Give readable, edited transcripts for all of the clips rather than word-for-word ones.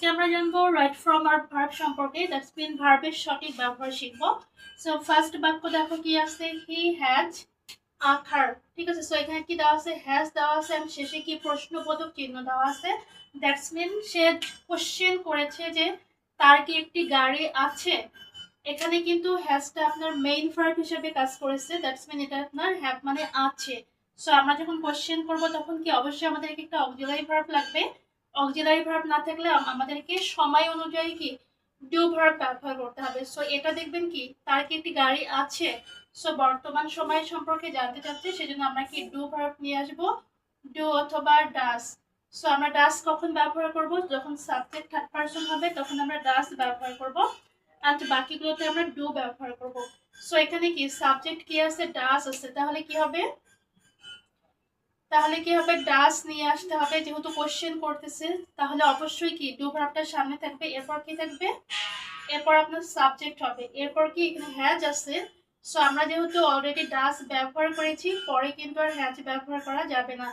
আজকে আমরা জানবো রাইট ফ্রম আর ভার্ব সম্পর্কে। দ্যাটস মিন ভার্বের সঠিক ব্যবহার শিখবো। সো ফার্স্ট বাক্য দেখো কি আছে, হি হ্যাজ আ কার। ঠিক আছে, সো এখানে কি দেওয়া আছে, হ্যাজ দেওয়া আছে এবং শেষে কি প্রশ্নবোধক চিহ্ন দেওয়া আছে। দ্যাটস মিন সে কোশ্চেন করেছে যে তার কি একটি গাড়ি আছে। এখানে কিন্তু হ্যাজটা আপনার মেইন ভার্ব হিসেবে কাজ করেছে। দ্যাটস মিন এটা আপনার হ্যাভ মানে আছে। সো আমরা যখন কোশ্চেন করব তখন কি অবশ্যই আমাদেরকে একটা অক্সিলারি ভার্ব লাগবে। অক্সিলারি ভার্ব না থাকলে আমাদেরকে সময় অনুযায়ী কি ডু ভার্ব ব্যবহার করতে হবে। সো এটা দেখবেন কি তার কি একটি গাড়ি আছে। সো বর্তমান সময় সম্পর্কে জানতে চাচ্ছে, সেজন্য আমরা কি ডু ভার্ব নিয়ে আসবো, ডু অথবা ডাস। সো আমরা ডাস কখন ব্যবহার করব, যখন সাবজেক্ট থার্ড পারসন হবে তখন আমরা ডাস ব্যবহার করব, আর বাকিগুলোতে আমরা ডু ব্যবহার করব। সো এখানে কি সাবজেক্ট কি আছে, ডাস আছে, তাহলে কি হবে, ডাস নিয়ে আসতে হবে। যেহেতু কোশ্চেন করতেছে তাহলে অবশ্যই কি ডু ভার্বটা সামনে থাকবে, এরপর কি থাকবে, এরপর আপনার সাবজেক্ট হবে, এরপর কি এখানে হ্যাজ আছে। সো আমরা যেহেতু অলরেডি ডাস ব্যবহার করেছি, পরে কিন্তু আর হ্যাজ ব্যবহার করা যাবে না,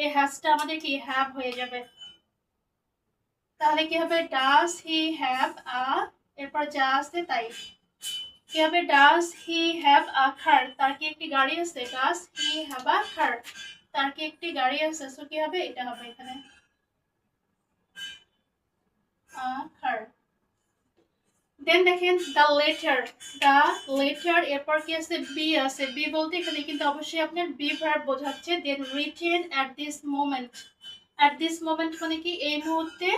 এই হ্যাজটা আমাদের কি হ্যাভ হয়ে যাবে। তাহলে কি হবে, ডাস হি হ্যাভ আ, এরপর যা আছে তাই কি হবে, ডাস হি হ্যাভ আ কার, তার কি একটি গাড়ি আছে, ডাস হি হ্যাভ আ কার, তার কি একটি গাড়ি আছে। সো কি হবে, এটা হবে এখানে কার। দেন দেখেন দ্য লেটার, এরপর কি আছে, বি আছে। বি বলতে এখানে কিন্তু অবশ্যই আপনার বি ভার্ব বোঝাচ্ছে। Then written at this moment, at this moment মানে কি এই মুহূর্তে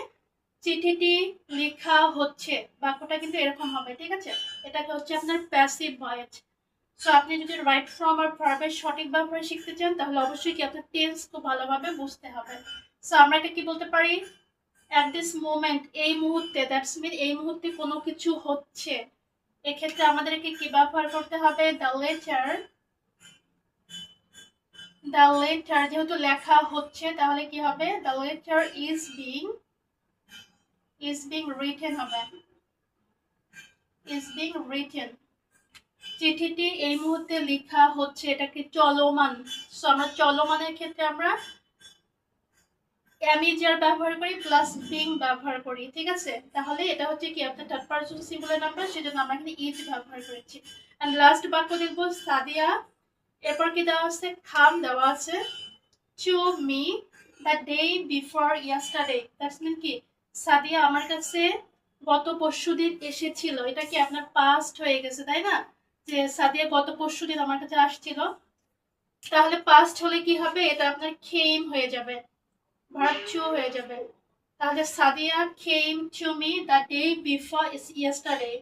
চিঠিটি লেখা হচ্ছে, বাক্যটা কিন্তু এরকম হবে। ঠিক আছে, এটাকে হচ্ছে আপনার প্যাসিভ ভয়েস। সো আপনি যদি রাইট ফ্রম আর ভার্বের সঠিক ব্যবহার শিখতে চান তাহলে অবশ্যই কি আপনার টেন্স খুব ভালোভাবে বুঝতে হবে। সো আমরা এটা কি বলতে পারি, অ্যাট দিস মোমেন্ট এই মুহূর্তে, দ্যাটস মিন এই মুহূর্তে কোনো কিছু হচ্ছে। এক্ষেত্রে আমাদেরকে কি ব্যবহার করতে হবে, দ্য লেটার যেহেতু লেখা হচ্ছে তাহলে কি হবে, the letter is being written হবে, ইজ বিং রিটেন। চিঠিটি এই মুহূর্তে লেখা হচ্ছে, এটা কি চলমান। সো আমরা চলমানের ক্ষেত্রে আমরা অ্যামিজার ব্যবহার করি প্লাস বিং ব্যবহার করি। ঠিক আছে, তাহলে এটা হচ্ছে কি আপনার থার্ড পারসন সিঙ্গুলার নাম্বার, সেজন্য আমরা এখানে ইজ ব্যবহার করেছি। এন্ড লাস্ট বাক্য দেখবো, সাদিয়া, এরপর কি দেওয়া আছে, খাম দেওয়া আছে, to me the day before yesterday. That's mean কি সাদিয়া আমার কাছে গত পরশুদিন এসেছিল। এটা কি আপনার পাস্ট হয়ে গেছে, তাই না, যে সাদিয়া গত পরশুদিন আমার কাছে আসছিল। তাহলে পাস্ট হলে কি হবে, এটা আপনার খেম হয়ে যাবে, ভার্ব টু হয়ে যাবে। তাহলে Sadia came to me the day before yesterday.